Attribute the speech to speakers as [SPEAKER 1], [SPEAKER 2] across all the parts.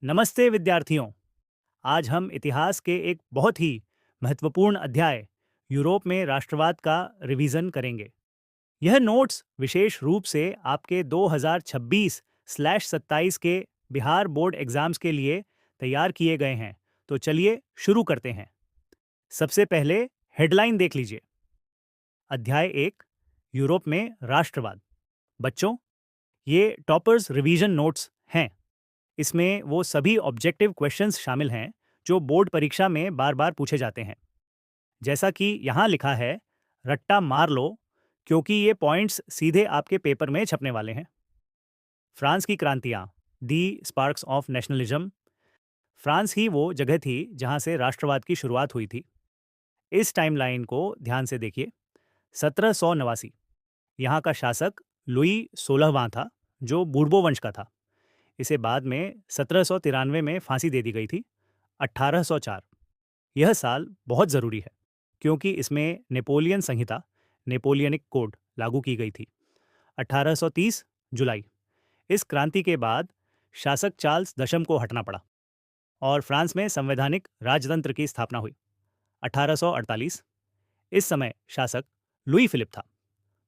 [SPEAKER 1] नमस्ते विद्यार्थियों। आज हम इतिहास के एक बहुत ही महत्वपूर्ण अध्याय यूरोप में राष्ट्रवाद का रिवीजन करेंगे। यह नोट्स विशेष रूप से आपके 2026/27 के बिहार बोर्ड एग्जाम्स के लिए तैयार किए गए हैं। तो चलिए शुरू करते हैं। सबसे पहले हेडलाइन देख लीजिए। अध्याय 1, यूरोप में राष्ट्रवाद। बच्चों, ये टॉपर्स रिवीजन नोट्स हैं। इसमें वो सभी ऑब्जेक्टिव क्वेश्चंस शामिल हैं जो बोर्ड परीक्षा में बार बार पूछे जाते हैं। जैसा कि यहाँ लिखा है, रट्टा मार लो क्योंकि ये पॉइंट्स सीधे आपके पेपर में छपने वाले हैं। फ्रांस की क्रांतियाँ, दी स्पार्क्स ऑफ नेशनलिज्म। फ्रांस ही वो जगह थी जहाँ से राष्ट्रवाद की शुरुआत हुई थी। इस टाइमलाइन को ध्यान से देखिए। 1789, यहाँ का शासक लुई 16वां था, जो बूर्बो वंश का था। इसे बाद में 1793 में फांसी दे दी गई थी। 1804, यह साल बहुत ज़रूरी है क्योंकि इसमें नेपोलियन संहिता, नेपोलियनिक कोड लागू की गई थी। 1830 जुलाई, इस क्रांति के बाद शासक चार्ल्स दशम को हटना पड़ा और फ्रांस में संवैधानिक राजतंत्र की स्थापना हुई। 1848, इस समय शासक लुई फिलिप था।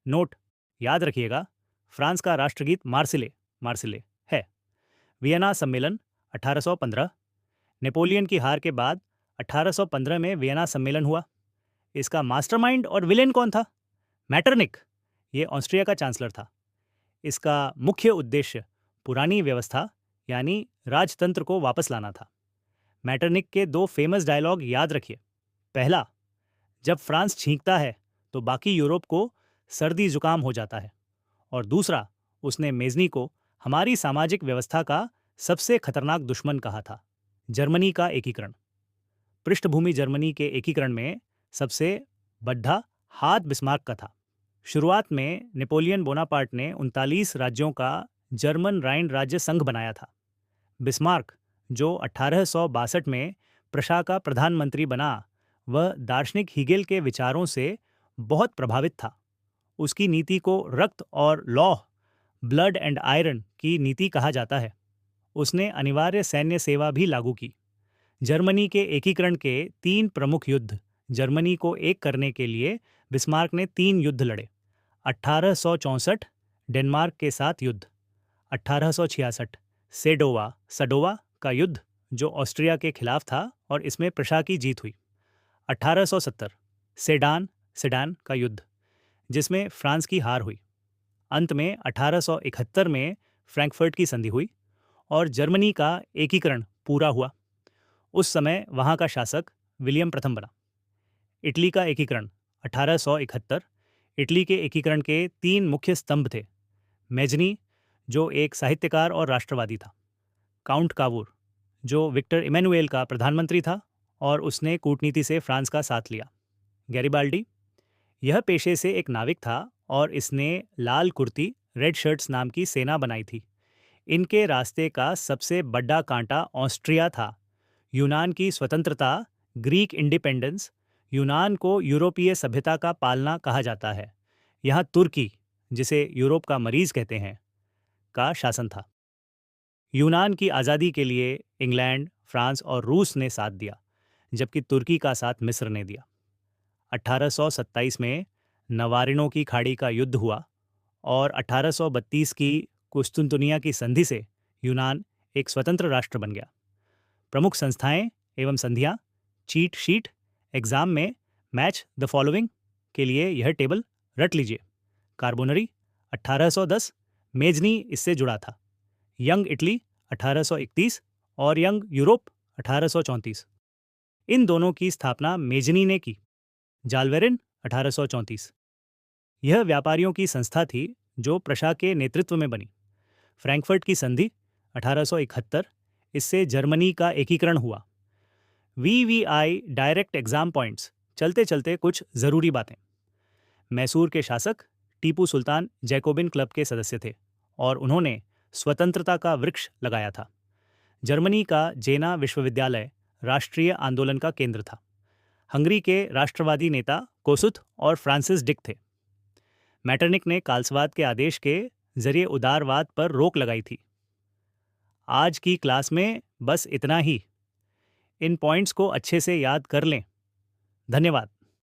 [SPEAKER 1] नोट याद रखिएगा, फ्रांस का राष्ट्रगीत मार्सिले मार्सिले है। वियना सम्मेलन 1815, नेपोलियन की हार के बाद 1815 में वियना सम्मेलन हुआ। इसका मास्टरमाइंड और विलेन कौन था? मैटरनिक। ये ऑस्ट्रिया का चांसलर था। इसका मुख्य उद्देश्य पुरानी व्यवस्था यानी राजतंत्र को वापस लाना था। मैटरनिक के दो फेमस डायलॉग याद रखिए। पहला, जब फ्रांस छींकता है तो बाकी यूरोप को सर्दी जुकाम हो जाता है। और दूसरा, उसने मेजनी को हमारी सामाजिक व्यवस्था का सबसे खतरनाक दुश्मन कहा था। जर्मनी का एकीकरण। पृष्ठभूमि जर्मनी के एकीकरण में सबसे बड़ा हाथ बिस्मार्क का था। शुरुआत में नेपोलियन बोनापार्ट ने 39 राज्यों का जर्मन राइन राज्य संघ बनाया था। बिस्मार्क, जो 1862 में प्रशा का प्रधानमंत्री बना, वह दार्शनिक हीगेल के विचारों से बहुत प्रभावित था। उसकी नीति को रक्त और लौह, ब्लड एंड आयरन की नीति कहा जाता है। उसने अनिवार्य सैन्य सेवा भी लागू की। जर्मनी के एकीकरण के 3 प्रमुख युद्ध जर्मनी को एक करने के लिए बिस्मार्क ने 3 युद्ध लड़े। 1864 डेनमार्क के साथ युद्ध, 1866 सडोवा का युद्ध जो ऑस्ट्रिया के खिलाफ था और इसमें प्रशा की जीत हुई। 1870 सेडान का युद्ध जिसमें फ्रांस की हार हुई। अंत में 1871 में फ्रैंकफर्ट की संधि हुई और जर्मनी का एकीकरण पूरा हुआ। उस समय वहाँ का शासक विलियम प्रथम बना। इटली का एकीकरण 1871। इटली के एकीकरण के 3 मुख्य स्तंभ थे। मेजनी, जो एक साहित्यकार और राष्ट्रवादी था। काउंट कावूर, जो विक्टर इमैनुएल का प्रधानमंत्री था और उसने कूटनीति से फ्रांस का साथ लिया। गैरिबाल्डी, यह पेशे से एक नाविक था और इसने लाल कुर्ती रेड शर्ट्स नाम की सेना बनाई थी। इनके रास्ते का सबसे बड़ा कांटा ऑस्ट्रिया था। यूनान की स्वतंत्रता, ग्रीक इंडिपेंडेंस, यूनान को यूरोपीय सभ्यता का पालना कहा जाता है। यहाँ तुर्की, जिसे यूरोप का मरीज कहते हैं, का शासन था। यूनान की आज़ादी के लिए इंग्लैंड, फ्रांस और रूस ने साथ दिया, जबकि तुर्की का साथ मिस्र ने दिया। 1827 में नवारिनों की खाड़ी का युद्ध हुआ और 1832 की कुस्तुनतुनिया की संधि से यूनान एक स्वतंत्र राष्ट्र बन गया। प्रमुख संस्थाएं एवं संधियां, चीट शीट, एग्जाम में मैच द फॉलोइंग के लिए यह टेबल रट लीजिए। कार्बोनरी 1810, मेजनी इससे जुड़ा था। यंग इटली 1831 और यंग यूरोप 1834। इन दोनों की स्थापना मेजनी ने की। जालवेरिन 1834, यह व्यापारियों की संस्था थी जो प्रशा के नेतृत्व में बनी। फ्रैंकफर्ट की संधि 1871, इससे जर्मनी का एकीकरण हुआ। VVI direct exam points. चलते चलते कुछ ज़रूरी बातें। मैसूर के शासक टीपू सुल्तान जैकोबिन क्लब के सदस्य थे और उन्होंने स्वतंत्रता का वृक्ष लगाया था। जर्मनी का जेना विश्वविद्यालय राष्ट्रीय आंदोलन का केंद्र था। हंगरी के राष्ट्रवादी नेता कोसुथ और फ्रांसिस डिक थे। मैटरनिक ने काल्सवाद के आदेश के जरिए उदारवाद पर रोक लगाई थी। आज की क्लास में बस इतना ही। इन पॉइंट्स को अच्छे से याद कर लें। धन्यवाद।